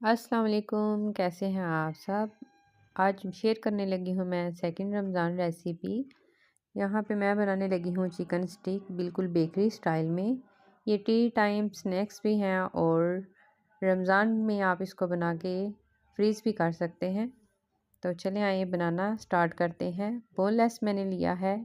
अस्सलाम वालेकुम, कैसे हैं आप सब? आज शेयर करने लगी हूँ मैं सेकंड रमज़ान रेसिपी। यहाँ पे मैं बनाने लगी हूँ चिकन स्टिक बिल्कुल बेकरी स्टाइल में। ये टी टाइम स्नैक्स भी हैं और रमज़ान में आप इसको बना के फ्रीज़ भी कर सकते हैं। तो चलें आइए बनाना स्टार्ट करते हैं। बोनलेस मैंने लिया है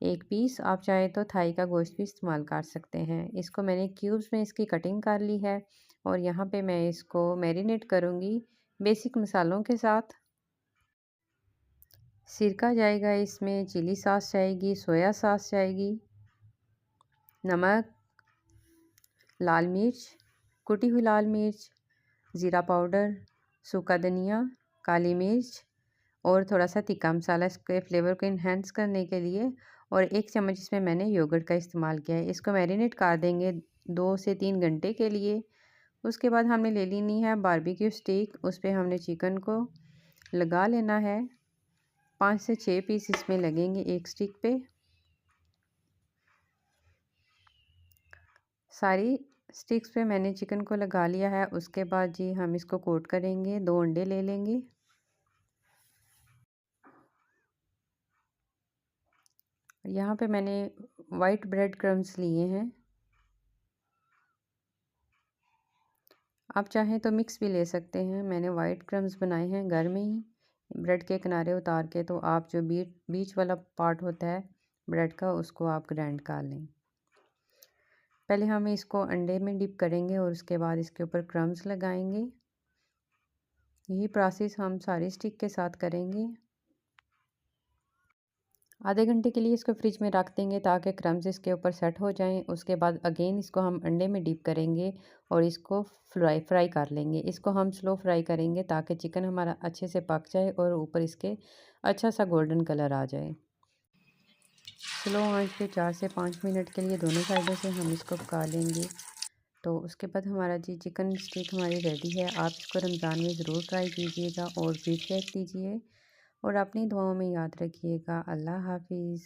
एक पीस, आप चाहें तो थाई का गोश्त भी इस्तेमाल कर सकते हैं। इसको मैंने क्यूब्स में इसकी कटिंग कर ली है और यहाँ पे मैं इसको मैरिनेट करूँगी बेसिक मसालों के साथ। सिरका जाएगा इसमें, चिली सॉस जाएगी, सोया सॉस जाएगी, नमक, लाल मिर्च, कुटी हुई लाल मिर्च, ज़ीरा पाउडर, सूखा धनिया, काली मिर्च और थोड़ा सा तीखा मसाला इसके फ्लेवर को इन्हेंस करने के लिए। और एक चम्मच इसमें मैंने योगर्ट का इस्तेमाल किया है। इसको मैरिनेट कर देंगे 2 से 3 घंटे के लिए। उसके बाद हमने ले लेनी है बारबेक्यू स्टिक, उस पे हमने चिकन को लगा लेना है। 5 से 6 पीस इसमें लगेंगे एक स्टिक पे। सारी स्टिक्स पे मैंने चिकन को लगा लिया है। उसके बाद जी हम इसको कोट करेंगे। 2 अंडे ले लेंगे। यहाँ पे मैंने वाइट ब्रेड क्रम्स लिए हैं, आप चाहें तो मिक्स भी ले सकते हैं। मैंने वाइट क्रम्स बनाए हैं घर में ही ब्रेड के किनारे उतार के। तो आप जो बीच वाला पार्ट होता है ब्रेड का, उसको आप ग्राइंड कर लें। पहले हम इसको अंडे में डिप करेंगे और उसके बाद इसके ऊपर क्रम्स लगाएंगे। यही प्रोसेस हम सारी स्टिक के साथ करेंगे। आधे घंटे के लिए इसको फ्रिज में रख देंगे ताकि क्रम्स इसके ऊपर सेट हो जाएं। उसके बाद अगेन इसको हम अंडे में डिप करेंगे और इसको फ्राई कर लेंगे। इसको हम स्लो फ्राई करेंगे ताकि चिकन हमारा अच्छे से पक जाए और ऊपर इसके अच्छा सा गोल्डन कलर आ जाए। स्लो आंच पे 4 से 5 मिनट के लिए दोनों साइडों से हम इसको पका लेंगे। तो उसके बाद हमारा जी चिकन स्टिक हमारी रेडी है। आप इसको रमज़ान में ज़रूर ट्राई कीजिएगा और फीडबैक दीजिए और अपनी दुआओं में याद रखिएगा। अल्लाह हाफिज़।